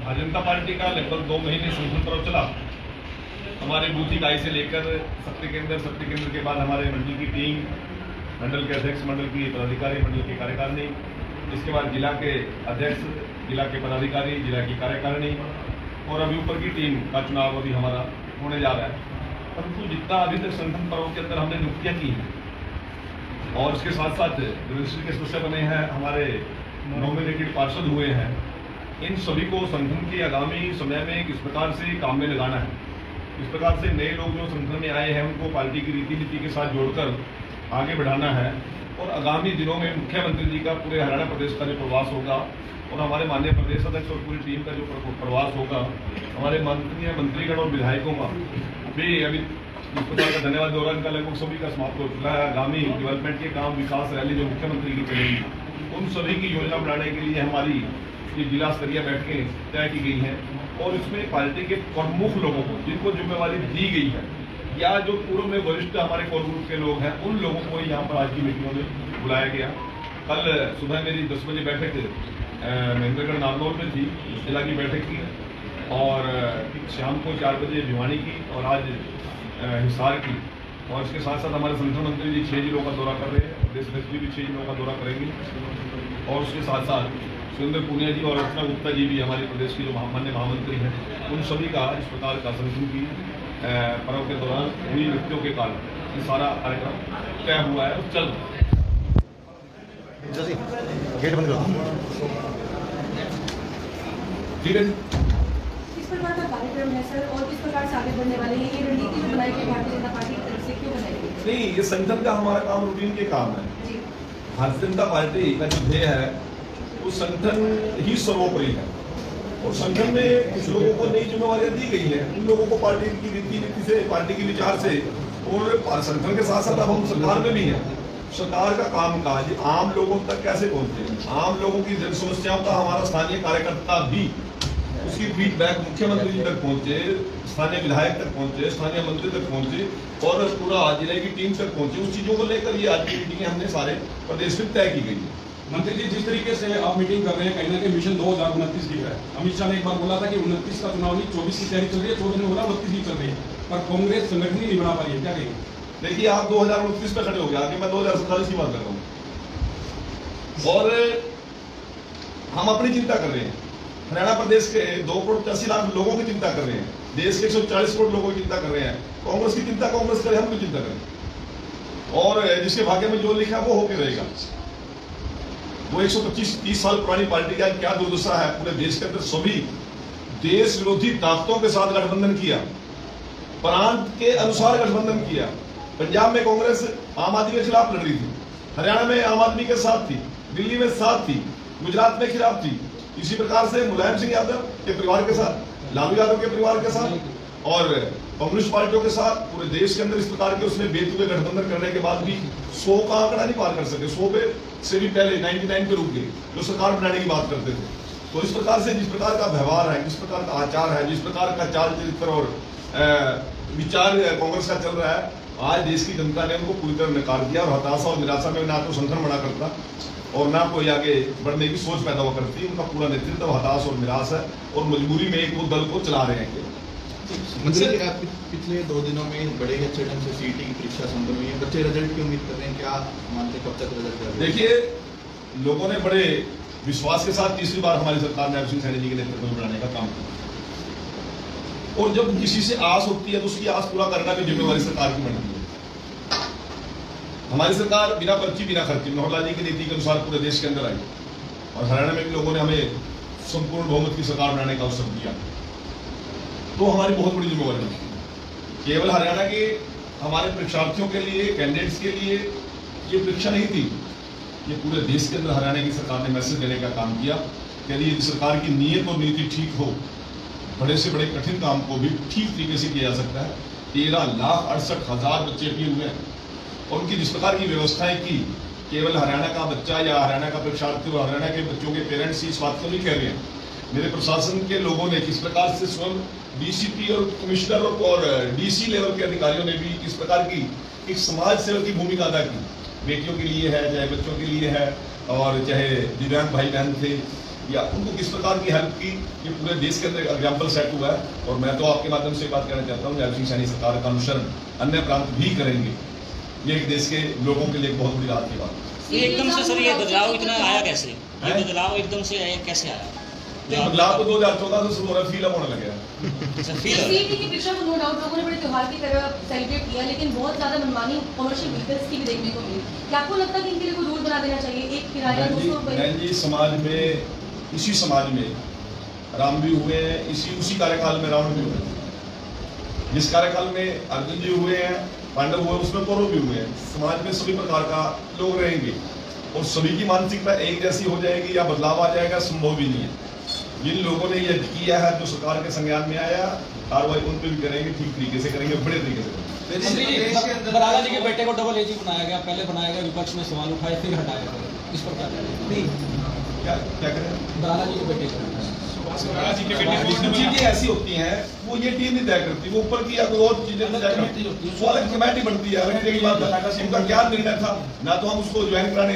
Bharatiya Janata party का लगभग 2 महीने संगठन पर्व चला। हमारे बूथ इकाई से लेकर शक्ति केंद्र के बाद हमारे मंडल की टीम, मंडल के अध्यक्ष, मंडल की पदाधिकारी, मंडल की कार्यकारिणी, इसके बाद जिला के अध्यक्ष, जिला के पदाधिकारी, जिला की कार्यकारिणी और अभी ऊपर की टीम का चुनाव अभी हमारा होने जा रहा है। परंतु जितना अभी तक संगठन पर्व के अंदर हमने नियुक्तियाँ की हैं और इसके साथ साथ रजिस्ट्री के सदस्य बने हैं, हमारे नॉमिनेटेड पार्षद हुए हैं, इन सभी को संगठन के आगामी समय में किस प्रकार से काम में लगाना है, इस प्रकार से नए लोग जो संगठन में आए हैं उनको पार्टी की रीति नीति के साथ जोड़कर आगे बढ़ाना है। और आगामी दिनों में मुख्यमंत्री जी का पूरे हरियाणा प्रदेश का जो प्रवास होगा और हमारे माननीय प्रदेश अध्यक्ष और पूरी टीम का जो प्रवास होगा, हमारे मंत्रीगण और विधायकों का भी अभी इस प्रकार का धन्यवाद दे रहा है। इनका लगभग सभी का समाप्त हो चुका है। आगामी डेवलपमेंट के काम, विकास रैली जो मुख्यमंत्री की चलेगी, उन सभी की योजना बनाने के लिए हमारी ये जिला स्तरीय बैठकें तय की गई हैं और इसमें पार्टी के प्रमुख लोगों को जिनको जिम्मेवारी दी गई है या जो पूर्व में वरिष्ठ हमारे कोर ग्रुप के लोग हैं, उन लोगों को यहाँ पर आज की मीटिंगों में बुलाया गया। कल सुबह मेरी 10 बजे बैठक महेंद्रगढ़ नारनौल में थी, जिला की बैठक की, और शाम को 4 बजे भिवानी की और आज हिसार की। और इसके साथ साथ हमारे संगठन मंत्री जी 6 जिलों का दौरा कर रहे हैं, प्रदेश अध्यक्ष जी भी 6 जिलों का दौरा करेंगे और उसके साथ साथ सुरेंद्र पुनिया जी और अर्चना गुप्ता जी भी हमारे प्रदेश के जो माननीय महामंत्री हैं, उन सभी का इस प्रकार का संगठन की पर्व के दौरान हुई मृत्यु के कारण ये सारा कार्यक्रम तय हुआ है और चल रहा है। गेट बंद करो। ठीक है, किस प्रकार का कार्यक्रम है सर और किस प्रकार से आगे बढ़ने वाले हैं? ये रणनीति जो बनाई गई भारतीय जनता पार्टी की तरफ से क्यों बनाई गई? नहीं, ये संगठन का हमारा काम रूटीन के काम है। भारतीय जनता पार्टी का जो ध्येय है वो संगठन ही सर्वोपरि है और संगठन में कुछ लोगों को नई जिम्मेवारियां दी गई है, उन लोगों को पार्टी की रीति नीति से, पार्टी के विचार से, और संगठन के साथ साथ अब हम सरकार में भी हैं। सरकार का काम काज आम लोगों तक कैसे पहुंचे, आम लोगों की जन समस्याओं का हमारा स्थानीय कार्यकर्ता भी उसकी फीडबैक मुख्यमंत्री जी तक पहुंचे, स्थानीय विधायक तक पहुंचे, स्थानीय मंत्री तक पहुंचे और पूरा जिले की टीम तक पहुंचे। उस चीजों को लेकर ये आज की मीटिंग हमने सारे प्रदेश में तय की गई है। मंत्री जी, जिस तरीके से आप मीटिंग कर रहे हैं, कहीं ना कहीं मिशन 2029 दिख रहा है। अमित शाह ने एक बार बोला था कि 29 का चुनाव नहीं, 24 की तैयारी चल रही है, 24 ने बोला 29 की चल रही है, पर कांग्रेस संगठन ही नहीं बना पा रही है, क्या कहेंगे? देखिए, आप 2029 पे खड़े हो गए, आगे मैं 2047 की बात कर रहा हूँ और हम अपनी चिंता कर रहे हैं। हरियाणा प्रदेश के 2,85,00,000 लोगों की चिंता कर रहे हैं, देश के 140 करोड़ लोगों की चिंता कर रहे हैं। कांग्रेस की चिंता कांग्रेस करे, हम भी चिंता करें और जिसके भाग्य में जो लिखा वो होके रहेगा। वो 125-30 साल पुरानी पार्टी का क्या दुर्दशा है, पूरे देश के अंदर सभी देश विरोधी ताकतों के साथ गठबंधन किया, प्रांत के अनुसार गठबंधन किया। पंजाब में कांग्रेस आम आदमी के खिलाफ लड़ रही थी, हरियाणा में आम आदमी के साथ थी, दिल्ली में साथ थी, गुजरात में खिलाफ थी। इसी प्रकार से मुलायम सिंह यादव के परिवार के साथ, लालू यादव के परिवार के साथ और कम्युनिस्ट पार्टियों के साथ पूरे देश के अंदर इस प्रकार के उसने बेतुके गठबंधन करने के बाद भी 100 का आंकड़ा नहीं पार कर सके, 100 पे से भी पहले 99 पे रुक गए, जो सरकार बनाने की बात करते थे। तो इस प्रकार से जिस प्रकार का व्यवहार है, जिस प्रकार का आचार है, जिस प्रकार का चाल चरित्र और विचार कांग्रेस का चल रहा है, आज देश की जनता ने उनको पूरी तरह नकार दिया और हताशा और निराशा में ना तो संगठन बना करता और ना कोई आगे बढ़ने की सोच पैदा हुआ करती। उनका पूरा नेतृत्व हताश और निराश है और मजबूरी में एक वो दल को चला रहे हैं। मंत्री जी, आप पिछले 2 दिनों में बड़े अच्छे ढंग से सीईटी की परीक्षा संपन्न हुई है, बच्चे रिजल्ट की उम्मीद कर रहे हैं, क्या मानते कब तक रिजल्ट कर रहे हैं? देखिए, लोगों ने बड़े विश्वास के साथ तीसरी बार हमारी सरकार ने सिंह सैनी जी के नेतृत्व में बनाने का काम किया और जब किसी से आस होती है तो उसकी आस पूरा करना भी जिम्मेवारी सरकार की बनती है। हमारी सरकार बिना पर्ची बिना खर्ची मनोहर लाल जी की नीति के अनुसार पूरे देश के अंदर आई और हरियाणा में भी लोगों ने हमें संपूर्ण बहुमत की सरकार बनाने का अवसर दिया, तो हमारी बहुत बड़ी जिम्मेवारी है। केवल हरियाणा के हमारे परीक्षार्थियों के लिए, कैंडिडेट्स के लिए ये परीक्षा नहीं थी, ये पूरे देश के अंदर हरियाणा की सरकार ने मैसेज देने का काम किया कि यदि सरकार की नीयत और नीति ठीक हो, बड़े से बड़े कठिन काम को भी ठीक तरीके से किया जा सकता है। 13,68,000 बच्चे अभी हुए हैं और उनकी जिस प्रकार की व्यवस्थाएं की, केवल हरियाणा का बच्चा या हरियाणा का परीक्षार्थी और हरियाणा के बच्चों के पेरेंट्स इस बात को नहीं कह रहे हैं। मेरे प्रशासन के लोगों ने किस प्रकार से स्वयं डीसीपी और कमिश्नर और डीसी लेवल के अधिकारियों ने भी किस प्रकार की एक समाज सेवा की भूमिका अदा की, बेटियों के लिए है, चाहे बच्चों के लिए है और चाहे दिव्यांग भाई बहन थे या उनको किस प्रकार की हेल्प की, ये पूरे देश के अंदर एग्जाम्पल सेट हुआ है। और मैं तो आपके माध्यम से बात कहना चाहता हूँ, नैब सिंह सैनी सरकार का अनुसरण अन्य प्रांत भी करेंगे। ये एक देश के लोगों के लिए एक बहुत बड़ी राहत की बात है। ये एकदम से सर ये बदलाव इतना आया कैसे? ये बदलाव एकदम से कैसे आया? बदलाव तो 2014 से शुरू हो रहा है, फील अप होने लगे हैं। सीईटी की परीक्षा को नो डाउट लोगों ने बड़े त्योहार की तरह सेलिब्रेट किया, लेकिन बहुत ज्यादा मनमानी कमर्शियल व्हीकल्स की भी देखने को मिली। क्या आपको लगता है कि इनके लिए कोई रूल बना देना चाहिए? एक किराया 200 रुपये समाज में, इसी समाज में राम भी हुए हैं, उसी कार्यकाल में रावण भी हुए हैं। जिस कार्यकाल में अर्जुन जी हुए हैं, पांडव हुए, उसमें कौरव भी हुए हैं। समाज में सभी प्रकार का लोग रहेंगे और सभी की मानसिकता एक जैसी हो जाएगी या बदलाव आ जाएगा, संभव भी नहीं है। जिन लोगों ने यह किया है, जो सरकार के संज्ञान में आया, कार्रवाई उन पर भी करेंगे, ठीक तरीके से करेंगे, बड़े तरीके से करेंगे। बराला जी के बेटे को डबल एजी बनाया गया, पहले बनाया गया, विपक्ष ने सवाल उठाए, फिर हटाया गया। इस पर क्या करें? बराला जी के बेटे को चीजें ऐसी होती हैं, वो ये टीम नहीं तय करती, वो ऊपर की या कोई और चीजें तय करती है, वो अलग कमेटी बनती है। रखने की बात है, उनका क्या निर्णय था, ना तो हम उसको ज्वाइन कराने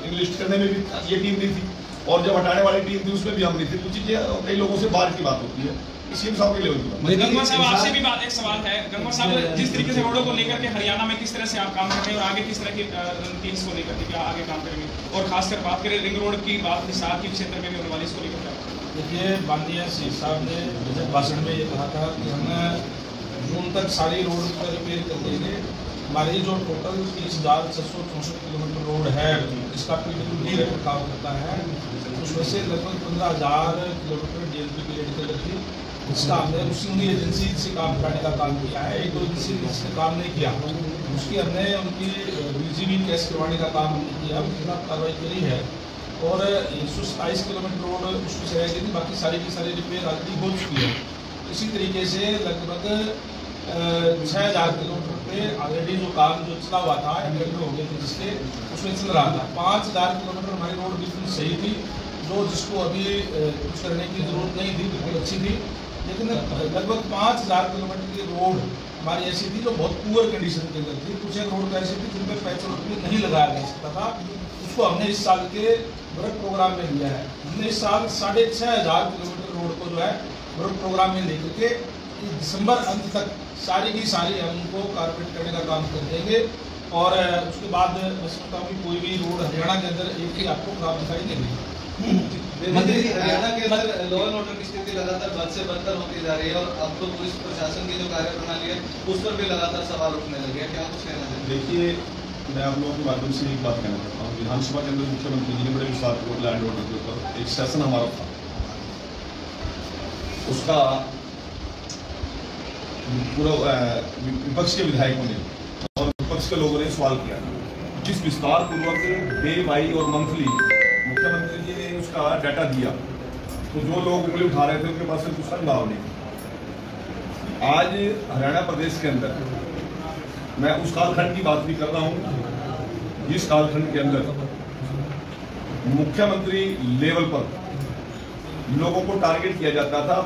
इंग्लिश करने में भी ये टीम नहीं थी, और जब हटाने वाली टीम थी उसमें भी हम नहीं थे। कुछ चीजें कई लोगों से बाहर की बात होती है, सीएम साहब के लिए। गंगवा साहब, आपसे भी बात, एक सवाल है। गंगवा साहब, जिस तरीके से रोडों को लेकर के हरियाणा में किस तरह से आप काम कर रहे हैं और आगे किस तरह की रणनीति को लेकर के क्या आगे काम करेंगे, और खासकर बात करें रिंग रोड की बात, हिसार के क्षेत्र में भी होने वाली इसको लेकर? देखिए, माननीय सीएम साहब ने बजट भाषण में ये कहा था कि हम जून तक सारी रोड का रिपेयर कर देंगे। हमारी जो टोटल 30,664 किलोमीटर रोड है, इसका PWD रखरखाव करता है, उसमें से लगभग 15,000 किलोमीटर DLP की रेडी कर रखी। इसका हमने उसी एजेंसी से काम कराने का काम किया है। एक दो एजेंसी जिसने काम नहीं किया, उसकी हमने उनकी BGB कैश करवाने का काम हमने किया, उसके खिलाफ कार्रवाई करी है। और 127 किलोमीटर रोड उसमें से रह गई थी, बाकी सारी की सारी रिपेयर ऑलरेडी हो चुकी है। इसी तरीके से लगभग 6,000 किलोमीटर पे ऑलरेडी जो काम जो चला हुआ था, हो गए थे जिसके, उसमें चल रहा था। 5,000 किलोमीटर हमारी रोड बिल्कुल सही थी, जो जिसको अभी कुछ करने की जरूरत नहीं थी, बिल्कुल अच्छी थी। लेकिन लगभग 5,000 किलोमीटर की रोड हमारी ऐसी थी जो बहुत पुअर कंडीशन के अंदर थी। कुछ एक रोड ऐसी थी जिन पर पैच रोड नहीं लगाया जा सकता था, उसको हमने इस साल के बजट प्रोग्राम में लिया है। हमने इस साल 6,500 किलोमीटर रोड को जो है बजट प्रोग्राम में लेकर के दिसंबर अंत तक सारी की सारी हम उनको कारपेट करने का काम कर देंगे। और उसके बाद मैं समझता हूँ कि कोई भी रोड हरियाणा के अंदर एक ही आपको खराब दिखाई देगी। मंत्री, हरियाणा के अंदर लॉ एंड ऑर्डर की स्थिति लगातार बद से बदतर होती जा रही है, और अब तो पुलिस प्रशासन की जो कार्यप्रणाली है उस पर भी लगातार सवाल उठने लगे हैं। क्या कुछ कहना चाहिए? देखिए, मैं आप लोगों के माध्यम से एक बात कहना चाहता हूँ। विधानसभा के अंदर मुख्यमंत्री जी ने बड़े विस्तारपूर्वक लैंड ऑर्डर के ऊपर एक सेशन हमारा था, उसका पूरा विपक्ष के विधायकों ने और विपक्ष के लोगों ने सवाल किया, जिस विस्तार पूर्वक डे बाई और मंथली मुख्यमंत्री जी ने उसका डाटा दिया, तो जो लोग उंगली उठा रहे थे उनके पास कुछ संभाव नहीं। आज हरियाणा प्रदेश के अंदर मैं उस कालखंड की बात भी कर रहा हूं जिस कालखंड के अंदर मुख्यमंत्री लेवल पर लोगों को टारगेट किया जाता था।